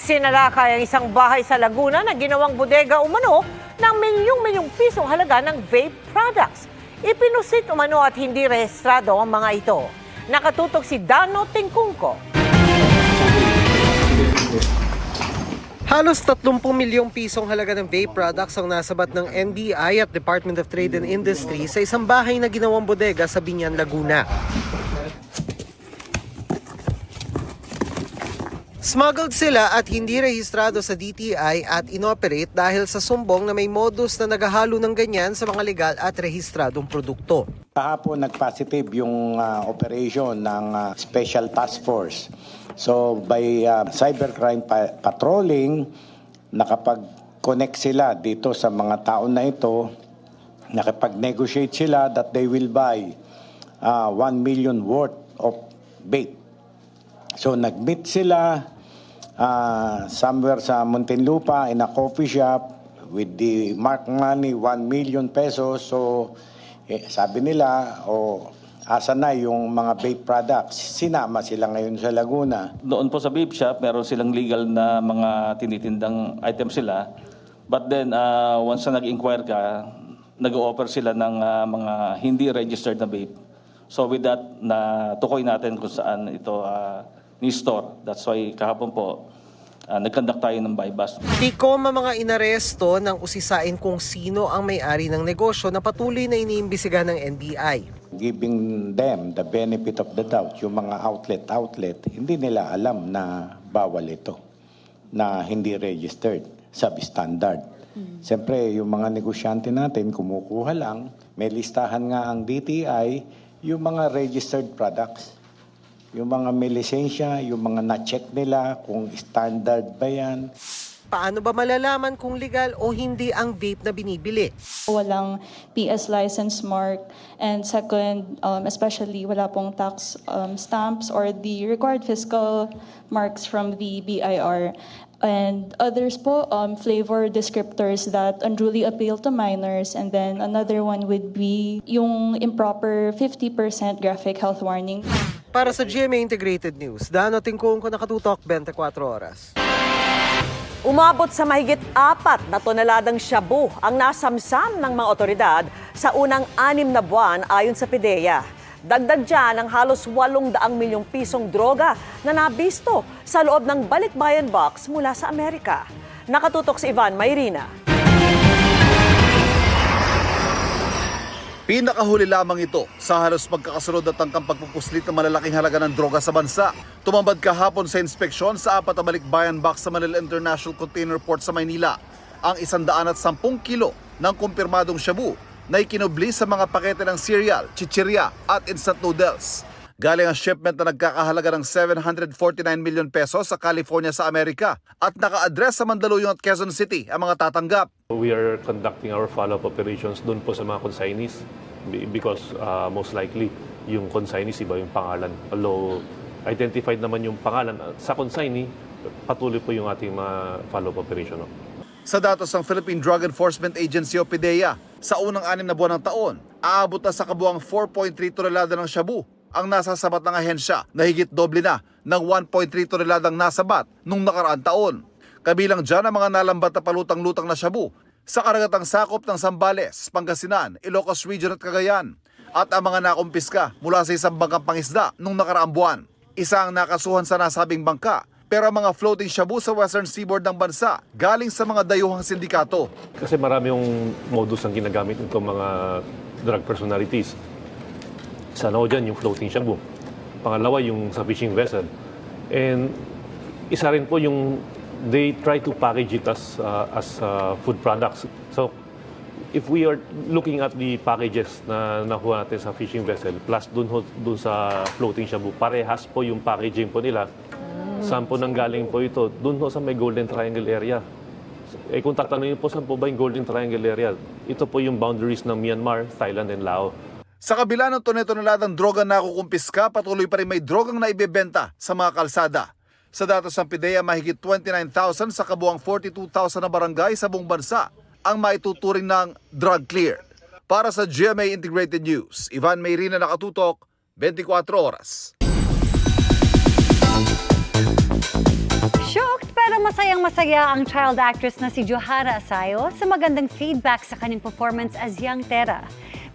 Sinalakay ang isang bahay sa Laguna na ginawang bodega umano ng milyong-milyong pisong halaga ng vape products. Ipinusit umano at hindi rehistrado ang mga ito. Nakatutok si Dano Tingkungko. Halos 30 milyong pisong halaga ng vape products ang nasabat ng NBI at Department of Trade and Industry sa isang bahay na ginawang bodega sa Biñan, Laguna. Smuggled sila at hindi rehistrado sa DTI at inoperate dahil sa sumbong na may modus na naghahalo ng ganyan sa mga legal at rehistradong produkto. Kahapon nag-positive yung operation ng Special Task Force. So by cybercrime patrolling, nakapag-connect sila dito sa mga tao na ito, nakapag-negotiate sila that they will buy 1 million worth of vape. So nag-meet sila somewhere sa Muntinlupa in a coffee shop with the marked money 1 million pesos. So sabi nila, asa na yung mga vape products? Sinama sila ngayon sa Laguna. Doon po sa vape shop, meron silang legal na mga tinitindang items sila. But then, once na nag-inquire ka, nag-offer sila ng mga hindi registered na vape. So with that, natukoy natin kung saan ito ni-store. That's why kahapon po, nag-conduct tayo ng buy-bust. Tikom ang mga inaresto nang usisain kung sino ang may-ari ng negosyo na patuloy na iniimbisigahan ng NBI. Giving them the benefit of the doubt, yung mga outlet, hindi nila alam na bawal ito, na hindi registered, substandard. Siyempre, yung mga negosyante natin, kumukuha lang, may listahan nga ang DTI, yung mga registered products. Yung mga may lisensya, yung mga na-check nila kung standard ba yan. Paano ba malalaman kung legal o hindi ang vape na binibili? Walang PS license mark, and second, especially wala pong tax stamps or the required fiscal marks from the BIR. And others po, flavor descriptors that unduly appeal to minors. And then another one would be yung improper 50% graphic health warning. Para sa GMA Integrated News, Dano Tingkungko, nakatutok 24 oras. Umabot sa mahigit 4 na toneladang shabu ang nasamsam ng mga otoridad sa unang 6 na buwan ayon sa PDEA. Dagdag dyan ang halos 800 milyong pisong droga na nabisto sa loob ng balikbayan box mula sa Amerika. Nakatutok si Ivan Mayrina. Pinakahuli lamang ito sa halos magkakasunod at tangkang pagpupuslit ng malalaking halaga ng droga sa bansa. Tumambad kahapon sa inspeksyon sa 4 na balikbayan box sa Manila International Container Port sa Maynila ang 110 kilo ng kumpirmadong shabu na ikinubli sa mga pakete ng cereal, chichirya at instant noodles. Galing ang shipment na nagkakahalaga ng 749 million pesos sa California sa Amerika at naka-address sa Mandaluyong at Quezon City ang mga tatanggap. We are conducting our follow-up operations doon po sa mga consignees because most likely yung consignees iba yung pangalan. Although identified naman yung pangalan sa consignee, patuloy po yung ating mga follow-up operation. Sa datos ng Philippine Drug Enforcement Agency o PDEA, sa unang 6 na buwan ng taon, aabot na sa kabuang 4.3 tonelada ng shabu ang nasasabat ng ahensya na higit doble na ng 1.3 toneladang nasabat nung nakaraang taon. Kabilang dyan ang mga nalambat na palutang-lutang na shabu sa karagatang sakop ng Zambales, Pangasinan, Ilocos Region at Cagayan at ang mga nakumpiska mula sa isang bangkang pangisda nung nakaraang buwan. Isa ang nakasuhan sa nasabing bangka pero ang mga floating shabu sa western seaboard ng bansa galing sa mga dayuhang sindikato. Kasi marami yung modus ang ginagamit nitong mga drug personalities. Sana ko dyan yung floating shabu. Pangalawa yung sa fishing vessel. And isa rin po yung they try to package it as food products. So if we are looking at the packages na nakuha natin sa fishing vessel plus dun sa floating shabu, parehas po yung packaging po nila. Saan po nanggaling po ito? Doon po sa may Golden Triangle area. Kung tatanungin po saan po ba yung Golden Triangle area, ito po yung boundaries ng Myanmar, Thailand, and Laos. Sa kabila ng toneladang droga na kukumpiska, patuloy pa rin may drogang naibebenta sa mga kalsada. Sa datos ng PDEA, mahigit 29,000 sa kabuang 42,000 na barangay sa buong bansa ang maituturing ng drug clear. Para sa GMA Integrated News, Ivan Mayrina, nakatutok, 24 oras. Shocked pero masayang masaya ang child actress na si Johara Asayo sa magandang feedback sa kanyang performance as young Tera.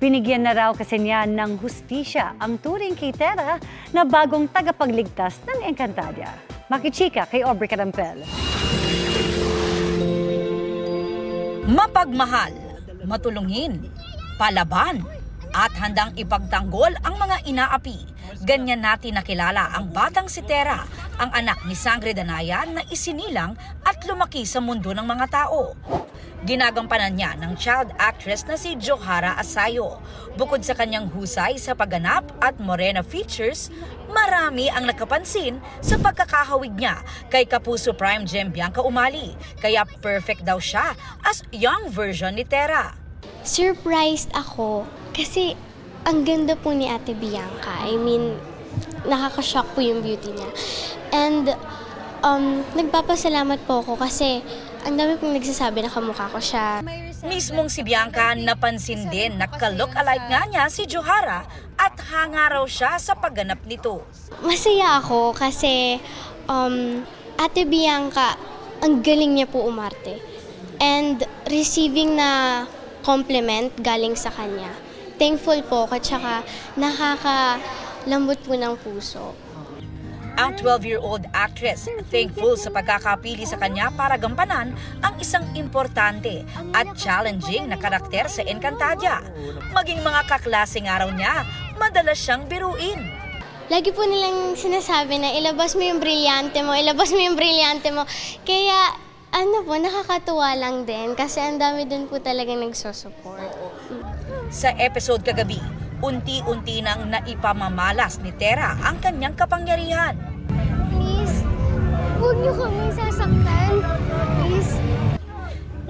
Binigyan na raw kasi niya ng hustisya ang turing kay Tera na bagong tagapagligtas ng Encantadia. Makichika kay Aubrey Carampel. Mapagmahal, matulungin, palaban, at handang ipagtanggol ang mga inaapi. Ganyan natin nakilala ang batang si Tera, ang anak ni Sangre Danayan na isinilang at lumaki sa mundo ng mga tao. Ginagampanan niya ng child actress na si Johara Asayo. Bukod sa kanyang husay sa pagganap at morena features, marami ang nakapansin sa pagkakahawig niya kay Kapuso Prime Gem Bianca Umali. Kaya perfect daw siya as young version ni Tera. Surprised ako kasi ang ganda po ni Ate Bianca. I mean, nakaka-shock po yung beauty niya. And nagpapasalamat po ako kasi ang dami pong nagsasabi na kamukha ko siya. Mismong si Bianca napansin din na ka-look-alike nga niya si Johara at hanga raw siya sa pagganap nito. Masaya ako kasi Ate Bianca, ang galing niya po umarte. And receiving na compliment galing sa kanya. Thankful po at saka nakakalambot po ng puso. Ang 12-year-old actress, thankful sa pagkakapili sa kanya para gampanan ang isang importante at challenging na karakter sa Encantadia. Maging mga kaklaseng araw niya, madalas siyang biruin. Lagi po nilang sinasabi na ilabas mo yung brilyante mo, ilabas mo yung brilyante mo. Kaya nakakatuwa lang din kasi ang dami din po talaga nagsusupport. Sa episode kagabi, unti-unti nang naipamamalas ni Tera ang kanyang kapangyarihan. Please, huwag niyo kami sasaktan. Please.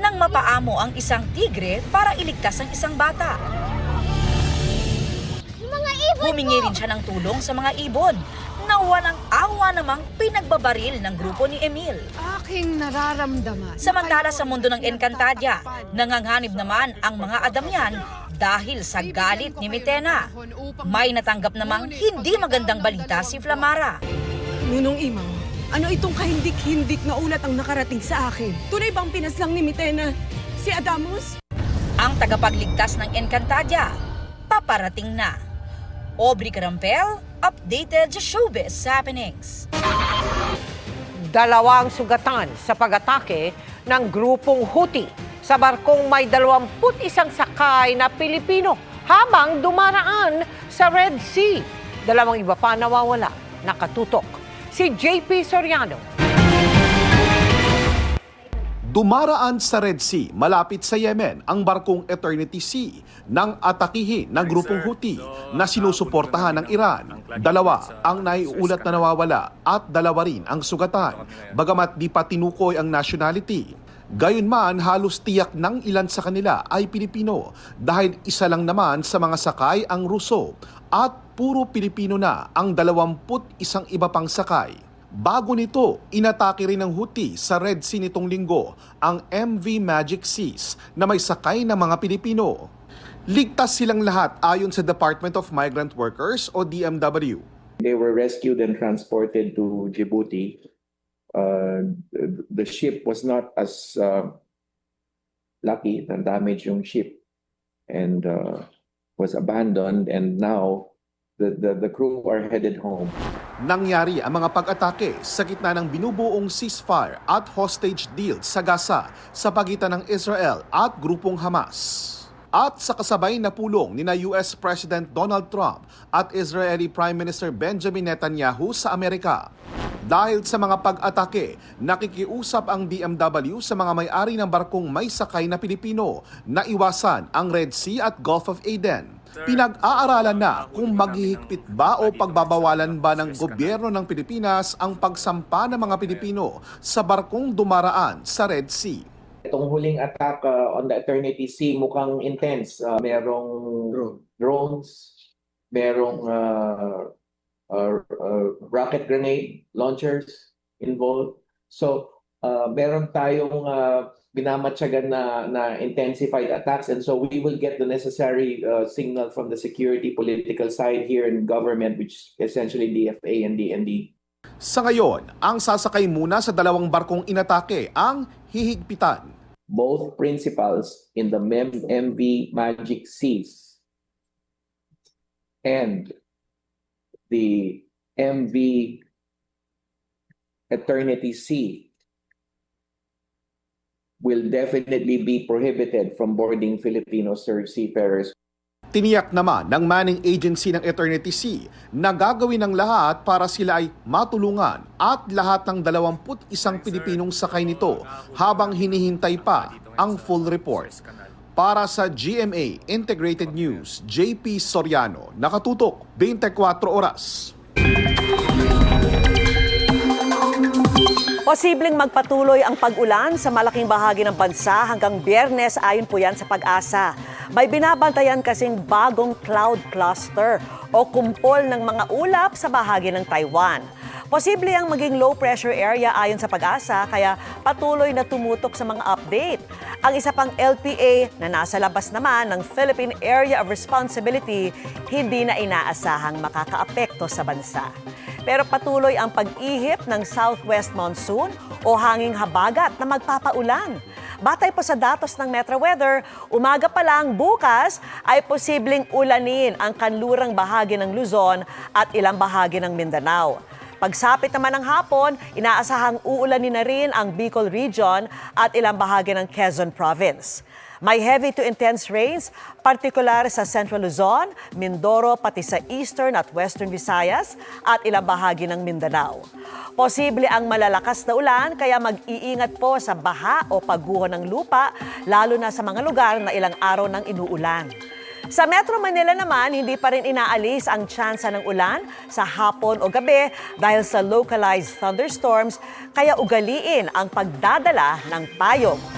Nang mapaamo ang isang tigre para iligtas ang isang bata. Mga ibon Humingi rin siya ng tulong sa mga ibon na walang awa namang pinagbabaril ng grupo ni Emil. Aking nararamdaman. Samantala sa mundo ng Encantadia, nanganganib naman ang mga Adamian dahil sa galit ni Mitena. May natanggap namang hindi magandang balita si Flamara. Nunong Imaw, ano itong kahindik-hindik na ulat ang nakarating sa akin? Tunay bang pinaslang ni Mitena si Adamus? Ang tagapagligtas ng Encantadia, paparating na. Aubrey Carampel, updated sa Showbiz Happenings. Dalawang sugatan sa pag-atake ng grupong Houthi sa barkong may 21 sakay na Pilipino habang dumaraan sa Red Sea. Dalawang iba pa nawawala, nakatutok. Si JP Soriano. Dumaraan sa Red Sea, malapit sa Yemen, ang barkong Eternity Sea nang atakihin ng grupong Houthi na sinusuportahan ng Iran. Dalawa ang naiulat na nawawala at dalawa rin ang sugatan, bagamat di pa tinukoy ang nationality. Gayunman, halos tiyak ng ilan sa kanila ay Pilipino dahil isa lang naman sa mga sakay ang Ruso at puro Pilipino na ang 21 iba pang sakay. Bago nito, inatake rin ng Houthi sa Red Sea nitong linggo ang MV Magic Seas na may sakay ng mga Pilipino. Ligtas silang lahat ayon sa Department of Migrant Workers o DMW. They were rescued and transported to Djibouti. The ship was not as lucky, na-damage yung ship and was abandoned, and now the crew are headed home. Nangyari ang mga pag-atake sa gitna ng binubuong ceasefire at hostage deal sa Gaza sa pagitan ng Israel at grupong Hamas. At sa kasabay na pulong ni US President Donald Trump at Israeli Prime Minister Benjamin Netanyahu sa Amerika. Dahil sa mga pag-atake, nakikiusap ang DMW sa mga may-ari ng barkong may sakay na Pilipino na iwasan ang Red Sea at Gulf of Aden. Pinag-aaralan na kung maghihigpit ba o pagbabawalan ba ng gobyerno ng Pilipinas ang pagsampa ng mga Pilipino sa barkong dumaraan sa Red Sea. Itong huling attack on the Eternity Sea mukhang intense. Merong drones, merong rocket grenade launchers involved. So, meron tayong binamatyagan na intensified attacks, and so we will get the necessary signal from the security political side here in government, which is essentially DFA and DND. Sa ngayon, ang sasakay muna sa dalawang barkong inatake ang hihigpitan. Both principals in the MV Magic Seas and the MV Eternity Sea will definitely be prohibited from boarding Filipino seafarers. Tiniyak naman ng manning agency ng Eternity Sea na gagawin ng lahat para sila ay matulungan at lahat ng 21 Pilipinong sakay nito habang hinihintay pa ang full report. Para sa GMA Integrated News, JP Soriano, nakatutok 24 oras. Posibleng magpatuloy ang pag-ulan sa malaking bahagi ng bansa hanggang Biyernes ayon po yan sa Pag-asa. May binabantayan kasing bagong cloud cluster o kumpol ng mga ulap sa bahagi ng Taiwan. Posible ang maging low pressure area ayon sa Pag-asa kaya patuloy na tumutok sa mga update. Ang isa pang LPA na nasa labas naman ng Philippine Area of Responsibility hindi na inaasahang makakaapekto sa bansa. Pero patuloy ang pag-ihip ng southwest monsoon o hanging habagat na magpapaulan. Batay po sa datos ng Metro Weather, umaga pa lang bukas ay posibleng ulanin ang kanlurang bahagi ng Luzon at ilang bahagi ng Mindanao. Pagsapit naman ng hapon, inaasahang uulanin na rin ang Bicol Region at ilang bahagi ng Quezon Province. May heavy to intense rains, partikular sa Central Luzon, Mindoro, pati sa Eastern at Western Visayas at ilang bahagi ng Mindanao. Posible ang malalakas na ulan kaya mag-iingat po sa baha o pagguho ng lupa, lalo na sa mga lugar na ilang araw nang inuulan. Sa Metro Manila naman, hindi pa rin inaalis ang tsansa ng ulan sa hapon o gabi dahil sa localized thunderstorms, kaya ugaliin ang pagdadala ng payong.